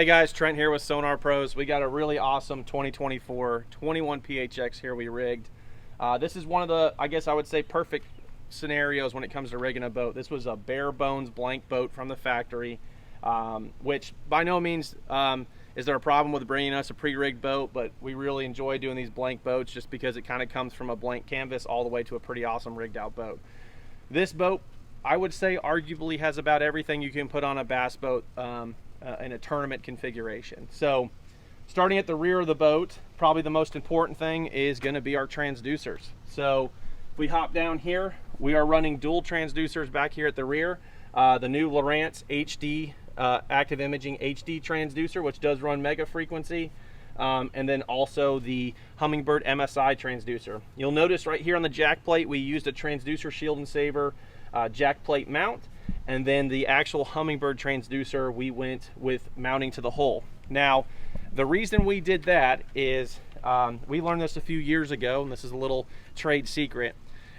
guys, Trent here with SonarPros. We got a really awesome 2024 21 PHX here we rigged. This is one of the, I guess I would say, perfect scenarios when it comes to rigging a boat. This was a bare bones blank boat from the factory, which by no means is there a problem with bringing us a pre-rigged boat, but we really enjoy doing these blank boats just because it kind of comes from a blank canvas all the way to a pretty awesome rigged out boat. This boat, I would say, arguably has about everything you can put on a bass boat in a tournament configuration. So starting at the rear of the boat, probably the most important thing is going to be our transducers. So if we hop down here, we are running dual transducers back here at the rear. The new Logix HD active imaging HD transducer, which does run mega frequency, and then also the Humminbird MSI transducer. You'll notice right here on the jack plate we used a transducer shield and saver jack plate mount, and then the actual Humminbird transducer we went with mounting to the hull. Now the reason we did that is we learned this a few years ago, and this is a little trade secret.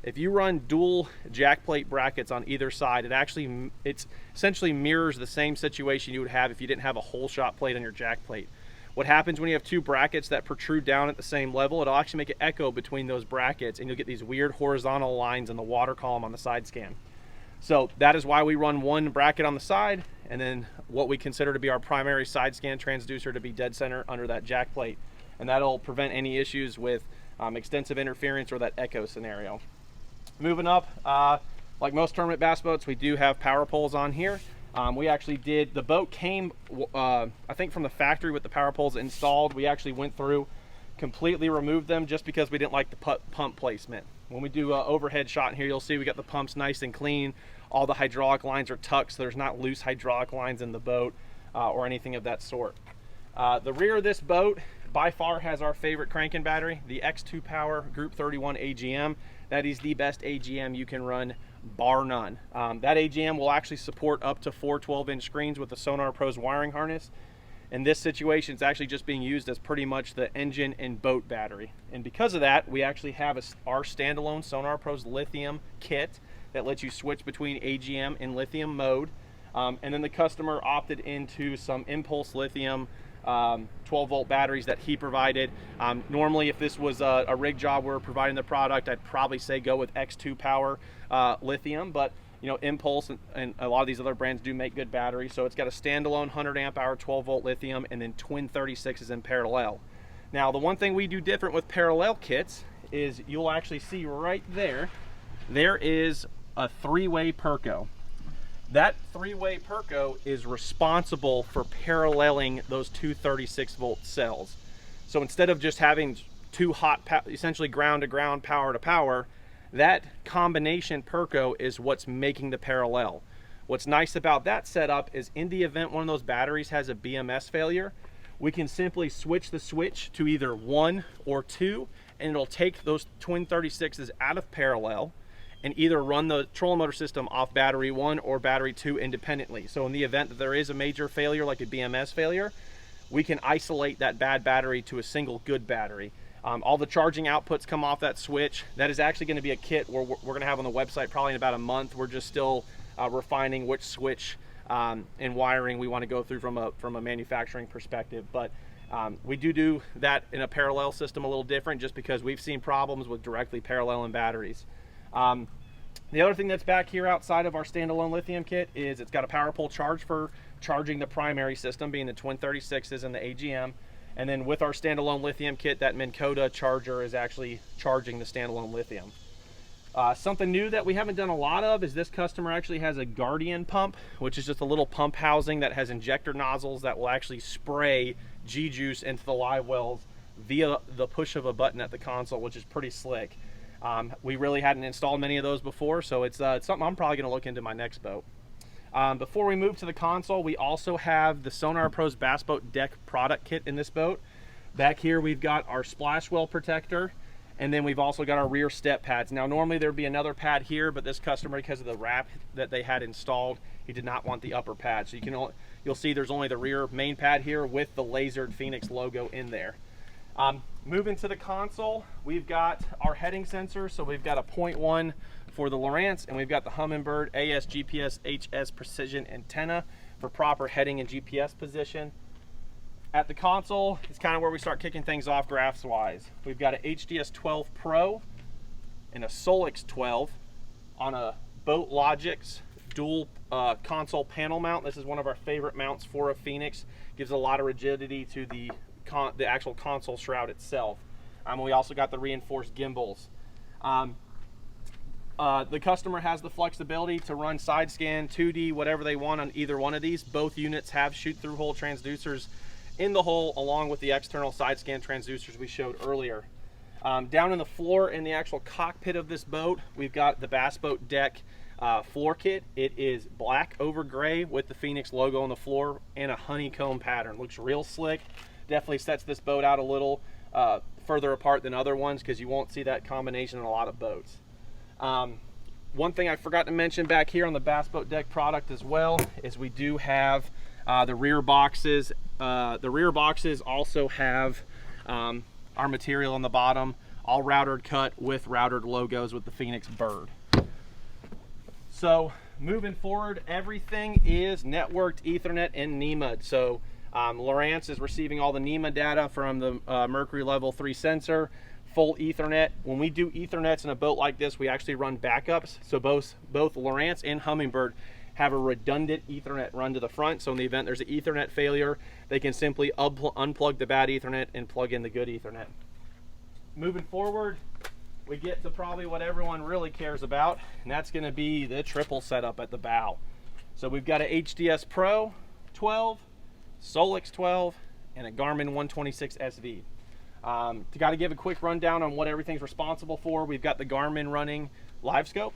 If you run dual jack plate brackets on either side, it essentially mirrors the same situation you would have if you didn't have a hole shot plate on your jack plate. What happens when you have two brackets that protrude down at the same level, it'll actually make an echo between those brackets, and you'll get these weird horizontal lines in the water column on the side scan. So that is why we run one bracket on the side, and then what we consider to be our primary side scan transducer to be dead center under that jack plate. And that'll prevent any issues with extensive interference or that echo scenario. Moving up, like most tournament bass boats, we do have power poles on here. We actually did, the boat came, I think, from the factory with the power poles installed. We actually went through, completely removed them just because we didn't like the pump placement. When we do an overhead shot in here, you'll see we got the pumps nice and clean. All the hydraulic lines are tucked, so there's not loose hydraulic lines in the boat or anything of that sort. The rear of this boat by far has our favorite cranking battery, the X2 Power Group 31 AGM. That is the best AGM you can run, bar none. That AGM will actually support up to 4 12-inch screens with the SonarPros Wiring Harness. In this situation, it's actually just being used as pretty much the engine and boat battery. And because of that, we actually have our standalone SonarPros lithium kit that lets you switch between AGM and lithium mode. And then the customer opted into some impulse lithium 12-volt batteries that he provided. Normally, if this was a rig job where we're providing the product, I'd probably say go with X2 Power lithium, but you know, Impulse and a lot of these other brands do make good batteries. So it's got a standalone 100 amp hour 12-volt lithium and then twin 36s in parallel. Now, the one thing we do different with parallel kits is you'll actually see right there, there is a 3-way Perco. That 3-way Perco is responsible for paralleling those two 36-volt cells. So instead of just having two hot, essentially ground to ground, power to power, that combination Perco is what's making the parallel. What's nice about that setup is in the event one of those batteries has a BMS failure, we can simply switch the switch to either 1 or 2, and it'll take those twin 36s out of parallel and either run the trolling motor system off battery 1 or battery 2 independently. So in the event that there is a major failure like a BMS failure, we can isolate that bad battery to a single good battery. All the charging outputs come off that switch. That is actually going to be a kit we're going to have on the website probably in about a month. We're just still refining which switch and wiring we want to go through from a manufacturing perspective. But we do that in a parallel system a little different just because we've seen problems with directly paralleling batteries. The other thing that's back here outside of our standalone lithium kit is it's got a PowerPole charge for charging the primary system, being the twin 36s and the AGM. And then with our standalone lithium kit, that Minn Kota charger is actually charging the standalone lithium. Something new that we haven't done a lot of is this customer actually has a Guardian pump, which is just a little pump housing that has injector nozzles that will actually spray G-juice into the live wells via the push of a button at the console, which is pretty slick. We really hadn't installed many of those before, so it's something I'm probably going to look into my next boat. Before we move to the console, we also have the SonarPros Bass Boat Deck product kit in this boat. Back here we've got our splash well protector, and then we've also got our rear step pads. Now normally there'd be another pad here, but this customer, because of the wrap that they had installed, he did not want the upper pad. So you'll see there's only the rear main pad here with the lasered Phoenix logo in there. Moving to the console, we've got our heading sensor. So we've got a 0.1 for the Logix, and we've got the Humminbird AS GPS HS precision antenna for proper heading and GPS position. At the console is kind of where we start kicking things off graphs wise. We've got an HDS 12 Pro and a Logix 12 on a Boat Logix dual console panel mount. This is one of our favorite mounts for a Phoenix. Gives a lot of rigidity to the actual console shroud itself. We also got the reinforced gimbals. The customer has the flexibility to run side scan, 2D, whatever they want on either one of these. Both units have shoot-through hole transducers in the hull, along with the external side scan transducers we showed earlier. Down in the floor in the actual cockpit of this boat, we've got the Bass Boat Deck floor kit. It is black over gray with the Phoenix logo on the floor and a honeycomb pattern. Looks real slick. Definitely sets this boat out a little further apart than other ones, because you won't see that combination in a lot of boats. One thing I forgot to mention back here on the Bass Boat Deck product as well is we do have the rear boxes. The rear boxes also have our material on the bottom, all routed cut with routed logos with the Phoenix bird. So moving forward, everything is networked Ethernet and NEMA. So Lowrance is receiving all the NEMA data from the Mercury Level 3 sensor, full Ethernet. When we do Ethernets in a boat like this, we actually run backups. So both Lowrance and Humminbird have a redundant Ethernet run to the front. So in the event there's an Ethernet failure, they can simply unplug the bad Ethernet and plug in the good Ethernet. Moving forward, we get to probably what everyone really cares about, and that's going to be the triple setup at the bow. So we've got an HDS Pro 12, Logix 12, and a Garmin 126 SV. Got to give a quick rundown on what everything's responsible for. We've got the Garmin running live scope.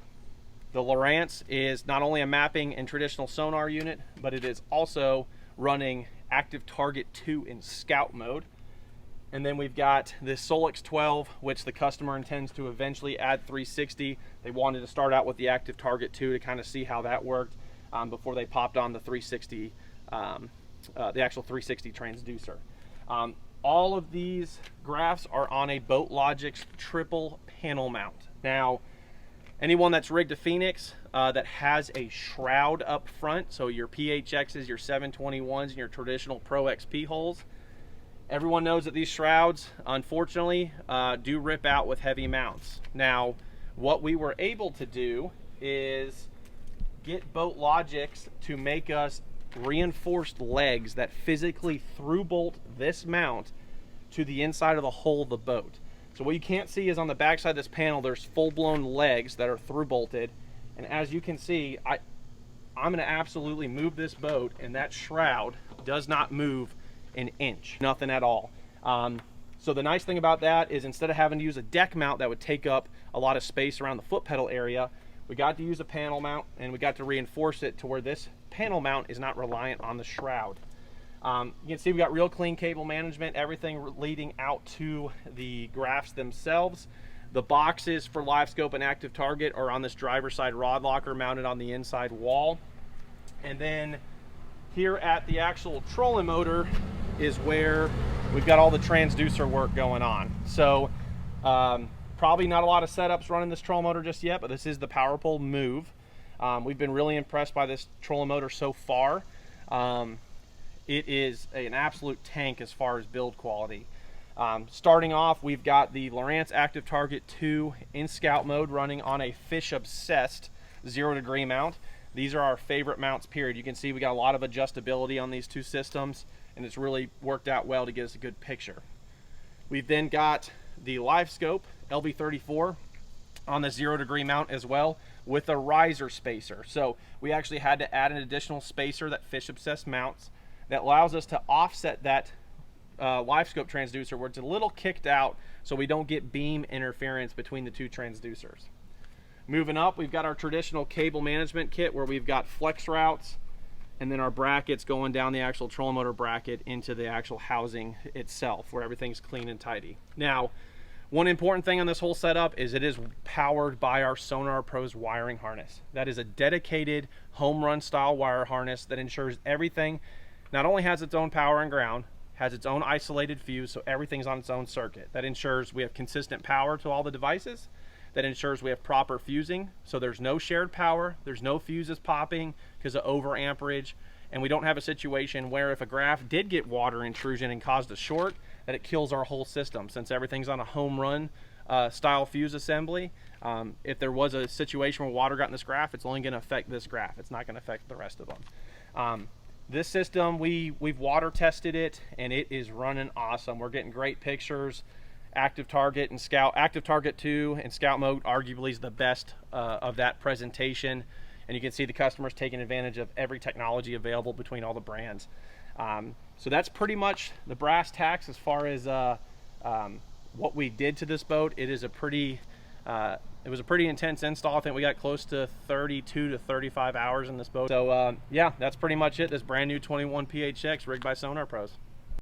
The Lowrance is not only a mapping and traditional sonar unit, but it is also running active target 2 in scout mode. And then we've got this Logix 12, which the customer intends to eventually add 360. They wanted to start out with the active target 2 to kind of see how that worked before they popped on the 360, the actual 360 transducer. All of these graphs are on a Boat Logix triple panel mount. Now, anyone that's rigged a Phoenix that has a shroud up front, so your PHXs, your 721s, and your traditional Pro XP holes, everyone knows that these shrouds, unfortunately, do rip out with heavy mounts. Now, what we were able to do is get Boat Logix to make us reinforced legs that physically through bolt this mount to the inside of the hull of the boat. So what you can't see is on the back side of this panel, there's full-blown legs that are through bolted. And as you can see, I'm going to absolutely move this boat, and that shroud does not move an inch, nothing at all. So the nice thing about that is, instead of having to use a deck mount that would take up a lot of space around the foot pedal area, we got to use a panel mount, and we got to reinforce it to where this panel mount is not reliant on the shroud. You can see we got real clean cable management, everything leading out to the graphs themselves. The boxes for live scope and active target are on this driver side rod locker mounted on the inside wall. And then here at the actual trolling motor is where we've got all the transducer work going on. So probably not a lot of setups running this trolling motor just yet, but this is the PowerPole Move. We've been really impressed by this trolling motor so far. It is an absolute tank as far as build quality. Starting off, we've got the Lowrance Active Target 2 in scout mode running on a Fish Obsessed 0-degree mount. These are our favorite mounts, period. You can see we got a lot of adjustability on these two systems, and it's really worked out well to get us a good picture. We've then got the live scope LV34 on the 0-degree mount as well, with a riser spacer. So we actually had to add an additional spacer that Fish Obsessed mounts that allows us to offset that live scope transducer where it's a little kicked out, so we don't get beam interference between the two transducers. Moving up, we've got our traditional cable management kit where we've got flex routes and then our brackets going down the actual trolling motor bracket into the actual housing itself, where everything's clean and tidy. Now, one important thing on this whole setup is it is powered by our SonarPros wiring harness. That is a dedicated home run style wire harness that ensures everything not only has its own power and ground, has its own isolated fuse, so everything's on its own circuit. That ensures we have consistent power to all the devices. That ensures we have proper fusing, so there's no shared power, there's no fuses popping because of over amperage, and we don't have a situation where if a graph did get water intrusion and caused a short, that it kills our whole system. Since everything's on a home run style fuse assembly, if there was a situation where water got in this graph, it's only going to affect this graph. It's not going to affect the rest of them. This system, we've water tested it, and it is running awesome. We're getting great pictures. Active Target and Scout, Active Target 2 and Scout mode arguably is the best of that presentation, and you can see the customers taking advantage of every technology available between all the brands. So that's pretty much the brass tacks as far as what we did to this boat. It is a pretty it was a pretty intense install. I think we got close to 32 to 35 hours in this boat. So yeah, that's pretty much it. This brand new 21 PHX rigged by SonarPros.